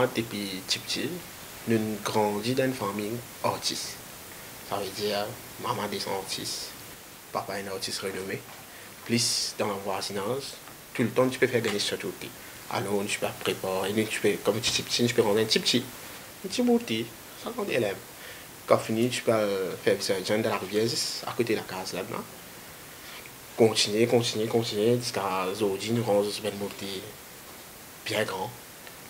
moi, depuis petit, nous avons grandi dans une famille artiste. Ça veut dire, maman descend artiste, papa est un artiste renommé. Plus dans le voisinage, tout le temps tu peux faire gagner sur tout. Alors tu peux préparer, tu peux, comme tu petit, tu peux rendre un petit boutique, 50 élèves. Quand fini, tu peux faire ça dans la rivière, à côté de la case là-dedans. Continuer jusqu'à aujourd'hui, nous rendons une boutique bien grand.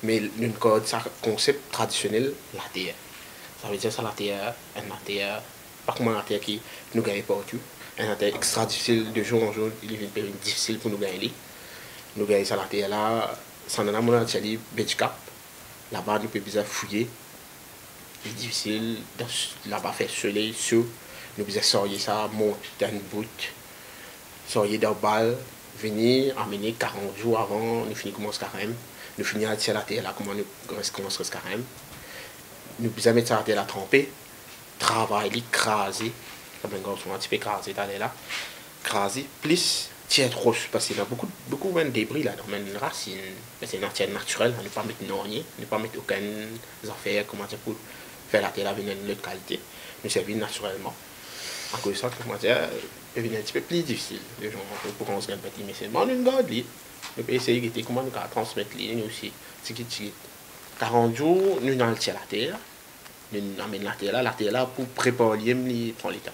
Mais une code, ça concept traditionnel, la terre. Ça veut dire ça la terre, pas comme la terre qui nous gagne partout. Un terre extra difficile de jour en jour, il est difficile pour nous gagner. Nous gagnons ça la terre là, sans en avoir un Betchcap. Là-bas, nous pouvons bien fouiller. C'est difficile, là-bas faire soleil, chaud. Nous pouvons sortir ça, monter une bout, sortir d'un bal, venir, amener 40 jours avant, nous finissons commencer carême. Nous finissons à la terre là, comment nous commençons le carême. Nous pouvons mettre la terre là tremper, travailler, craser. Comme un garçon un petit peu crasé, d'aller là. Crasé, plus, tiens trop, parce qu'il y a beaucoup de débris là, dans une racine. C'est une matière naturelle, on ne peut pas mettre rien, on ne peut pas mettre aucune affaire, comment dire, pour faire la terre là, venir de qualité. Nous servir naturellement. À cause de ça, comment dire, c'est un petit peu plus difficile. Les gens, pour qu'on se gagne petit, mais c'est bon, une garde, nous pouvons essayer de comment nous transmettre les nous aussi. C'est que 40 jours, nous dans le tiers la terre. Nous amènons la terre là, pour préparer les prendre les temps.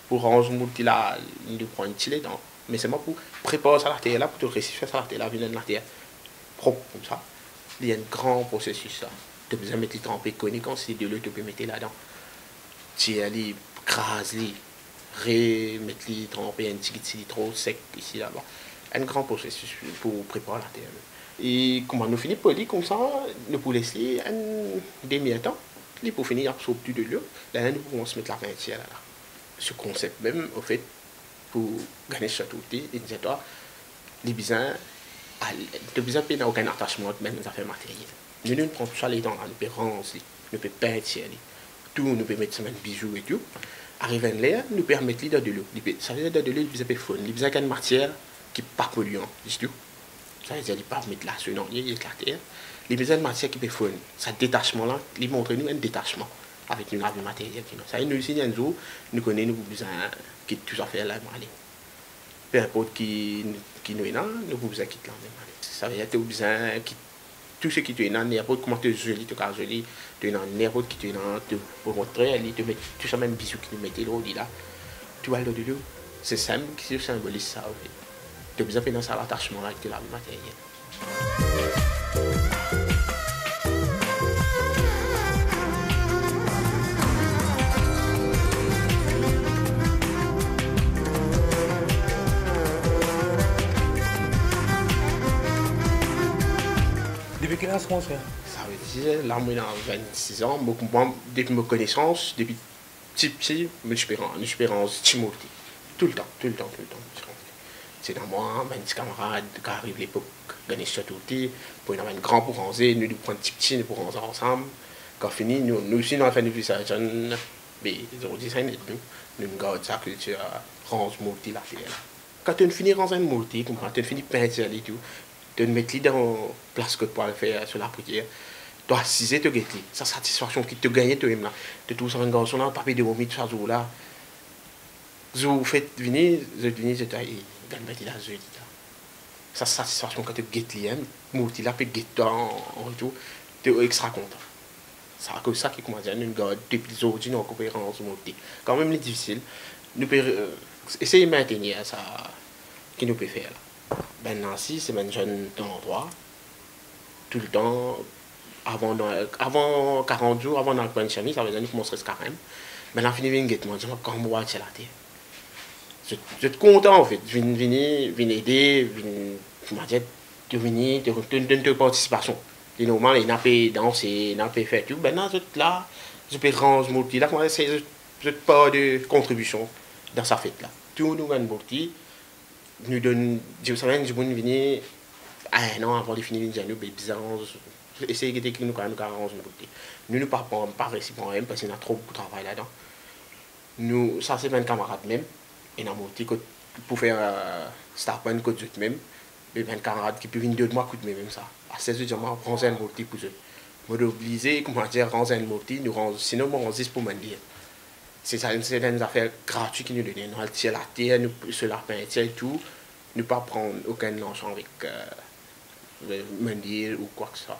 Pour ranger le là, nous prenons un petit temps. Mais c'est moi pour préparer ça la terre là, pour te réussir ça la terre là, venir de la terre propre comme ça. Il y a un grand processus là. Tu as besoin de mettre les trempes coniques, quand c'est de l'eau, tu peux mettre là-dedans. Tu as les crases, remettre les trempes, un petit trop sec ici là-bas. Un grand processus pour préparer la terre. Et comment nous finissons poli comme ça, nous pouvons laisser un demi-temps. Pour finir, absorber tout de l'eau, là, nous pouvons se mettre la peinture là. Ce concept même, au fait, pour gagner ce tout, il dit toi, les besoins, n'a aucun attachement même aux affaires matérielles. Nous ne prenons pas les temps, nous pouvons ranger, nous pouvons peinture, tout, nous pouvons mettre des bijoux et tout. Arrivant là, nous pouvons mettre dans de l'eau. Ça veut dire dans de l'eau, il y a faune, il y a une matière qui n'est pas polluante, c'est tout. Ça veut dire qu'il ne pas mettre là, non, il y a de la terre. Les besoins de matière qui peuvent faire ce détachement-là, ils montrent nous un détachement avec une vie matérielle. Ça veut dire que nous aussi, nous connaissons nos besoins qui tout à fait là. Peu importe qui nous est là, nous pouvons quitter là. Ça veut dire que nous besoin tout ce qui est là, n'importe comment tu es joli, tu es joli, tu es là, n'importe qui tu es là, pour montrer, tu mets tout ça même bisous qui nous mettent là, tu vois le de l'eau. C'est simple qui symbolise ça. Tu as besoin de faire l'attachement avec la vie matérielle. Depuis quel âge on se fait? Ça veut dire, là, moi, j'ai 26 ans, moi, depuis ma connaissance, depuis petit, je peux rendre Timothy. Tout le temps. C'est dans moi, mes petits camarades qui arrivent à l'époque, gagner ce tout pour avoir un grand pour ranger, nous prenons petit, nous pour ranger ensemble. Quand fini, nous aussi, nous avons fait une visage, mais aujourd'hui, ça n'est nous gardons sa culture, range multi la terre. Quand tu finis de ranger un multi, quand tu finis de peindre et tout, de mettre dans la place que tu peux faire sur la prière, tu as assisé, tu as gagné. Sa satisfaction qui te gagne, tu là. Tu trouves ça un garçon là, papier de vomir, tout ça, là. Vous faites venir, je t'ai gagné la jeudi. Sa satisfaction quand tu gagnes, tu là, puis tu en retour, tu es extra content. C'est à cause de ça qui commence à dire, nous garde depuis aujourd'hui, nous récupérons ce multi. Quand même, c'est difficile. Nous pouvons essayer de maintenir ça, qui nous peut faire là. Ben Nancy, c'est un jeune dans l'endroit, tout le temps, avant 40 jours, avant dans le chemise, ça veut dire qu'il commence à se carême. Maintenant, fini de guetter, moi, je me dis, comment moi, c'est la terre. Je suis content, en fait, je viens aider, je viens de participation. C'est normal, il n'a pas dansé, il n'a pas fait tout. Maintenant, là, je peux ranger mon petit, là, je pas de contribution dans sa fête, là. Tout nous gagne mon petit. Nous donne, je savais que je voulais venir un an avant de finir les années, bizarre. Essayer de nous arranger nous ne parlons pas réciproquement parce qu'il y a trop beaucoup de travail là-dedans. Nous, ça c'est 20 camarades même, et nous avons pour faire Starpan que même, mais 20 camarades qui peuvent venir 2 mois coup de même ça. À 16 heures, on prend un multi pour eux. Moi, obligé, comment dire, rendre un mortier, sinon, on rend pour me dire. C'est ça, c'est une affaire gratuite qui nous donne. Nous allons la terre, nous, sur la peinture et tout, nous pas prendre aucun argent avec mendier ou quoi que ce soit.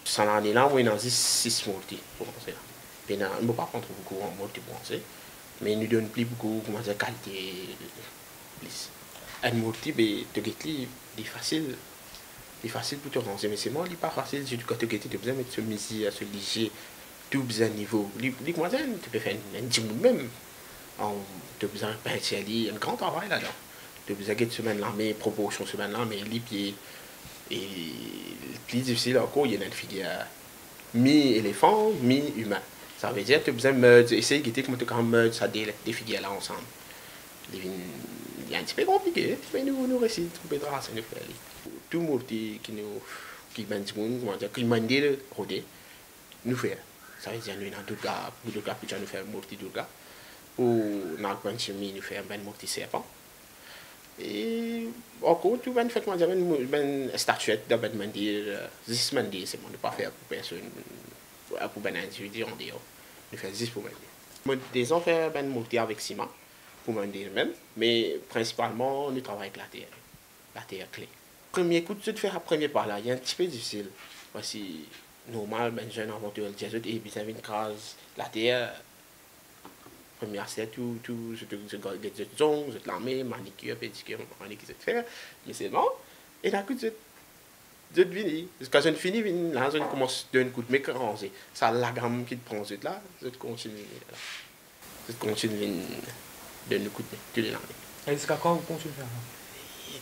Cette année-là, on a 6 mortiers pour commencer. Puis, on ne peut pas prendre beaucoup en mortier pour commencer, mais nous donne plus beaucoup, comment dire, qualité. Plus. Un mortier, c'est facile. C'est facile pour te ranger, mais c'est moi, il n'est pas facile. Quand tu as besoin de mettre ce misi, ce léger, tout besoin de niveau. Moi, tu peux faire un petit bout même. Tu as besoin de peinture, il y a un grand travail là-dedans. Tu as besoin de semaine-là, mais proportion semaine-là, mais les pieds. Et le plus difficile encore, il y a une figure mi-éléphant, mi-humain. Ça veut dire que tu as besoin de merge, essayer de guetter comment tu as merge ça des figures là ensemble. Il est un petit peu compliqué, mais nous réussissons à trouver de race à nous faire. Tout le monde qui m'a dit rodé, nous fait. Ça veut dire que nous avons d'autres gars, puis nous faisons un mortier d'autres gars. Ou nous avons nous faisons un mortier serpent. Et encore, tout le monde fait une statuette de Ben Mandir, 10 Mandir, c'est bon, ne pas faire pour personne, pour Ben individu en dehors. Nous faisons 10 pour Mandir. Nous disons faire un mortier avec ciment, pour Mandir même, mais principalement, nous travaillons avec la terre clé. Premier coup de faire un premier pas là, il est un petit peu difficile. Voici, normal, ben jeune aventureux de Jésus, et puis ça vient de crase la terre. Première c'est tout, je te zong, je te l'armée, manicure, pédicure, manicure, je te faire, mais c'est bon. Et d'un coup, je finis. Quand je finis, là, je commence à donner un coup de mécanisme. Ça, la gamme qui te prend, là, je continue de donner un coup de tous les l'armée. Et jusqu'à quand vous continuez à faire ça?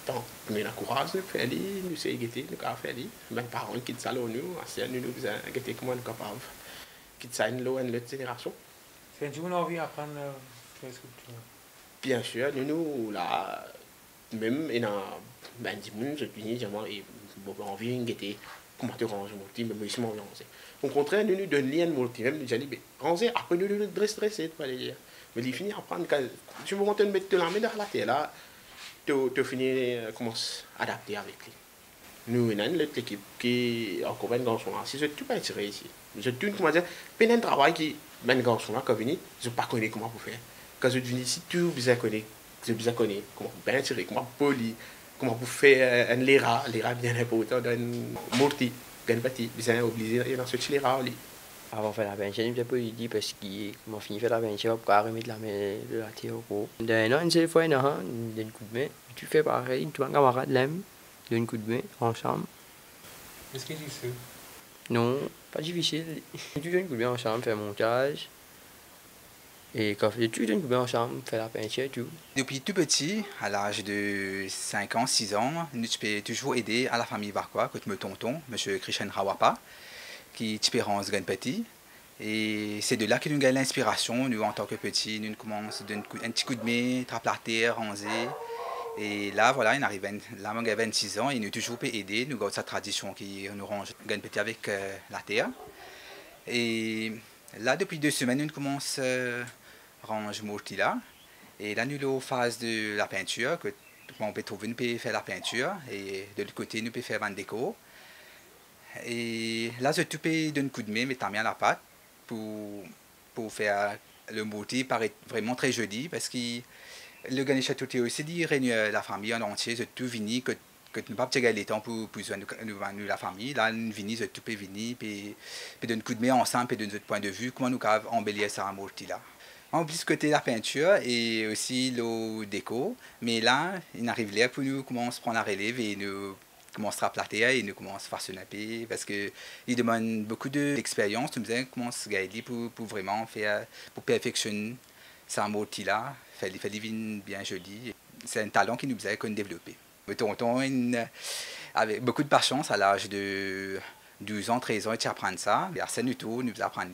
Donc, nous avons courage, nous faisons, nous sommes guettés, nous avons fait. Mes parents qui sont là, nous avons guetté comment nous sommes capables. Qui sont là, une autre génération. C'est un jour où on a envie d'apprendre à faire sculpture. Bien sûr, nous, là, même, il y a des gens qui ont envie de guetter comment tu ranges mon petit, mais moi, je m'en viens. Au contraire, nous donnons lien mon petit, même, j'ai dit, ranger, après, nous nous stresser, tu vas dire. Mais il finit à apprendre, tu veux te mettre la main dans la terre, là. Tu finis commence à adapter avec lui. Nous, on a une autre équipe qui est encore un garçon là. Si je ne suis pas tiré ici, je suis comment dire, un travail qui est un garçon là, quand je viens, je ne sais pas comment pour faire. Quand je viens ici, tout besoin connaître, je besoin connaître comment pour bien tirer, comment pour poli, comment pour faire un lera bien important dans un mortier, un petit, besoin obligé dans ce lera là. Avant de faire la peinture, je ne sais pas dit parce qu'il m'a fini de faire la peinture pour remettre la main de la terre au gros. Une seule fois, d'un coup de main, tu fais pareil, tu as un camarade l'aime, d'un coup de main, ensemble. Est-ce que c'est difficile? Non, pas difficile. Tu donnes un coup de main ensemble, faire montage. Et quand tu donnes un coup de main ensemble, faire la peinture et tout. Depuis tout petit, à l'âge de 5 ans, 6 ans, nous peux toujours aider à la famille Barquois, comme mon tonton, M. Christian Rawapa, qui est en petit. Et c'est de là que nous gagnons l'inspiration. Nous, en tant que petits, nous commençons à donner un petit coup de main, trappe la terre, ranger. Et là, voilà, il arrive là, on a 26 ans et nous toujours peut aider. Nous avons cette tradition qui nous range petit avec la terre. Et là, depuis 2 semaines, nous commençons à ranger mortier là. Et là, nous sommes en phase de la peinture. Que, on peut trouver, nous peut faire la peinture. Et de l'autre côté, nous peut faire un déco. Et là, je peux donner un coup de main, mettre à la pâte pour faire le mortier paraît vraiment très joli parce que le Ganesha Tutti aussi dit réunir la famille en entier, c'est tout vini que tu n'as pas le temps pour nous la famille. Là, nous vini, c'est tout peut venir, puis donner un coup de main ensemble, puis de notre point de vue, comment nous pouvons embellir ça mortier là. En plus, côté la peinture et aussi le déco, mais là, il arrive là pour nous commencer à prendre la relève et nous commence à plater et nous commence à faire ce napper parce qu'il demande beaucoup d'expérience, nous commence à gagner pour vraiment faire, pour perfectionner ce mortier là, faire des vignes bien jolies. C'est un talent qui nous a développé. Le tonton, avec beaucoup de patience, à l'âge de 12 ans, 13 ans, il apprend ça. Et Arsène Uto nous apprend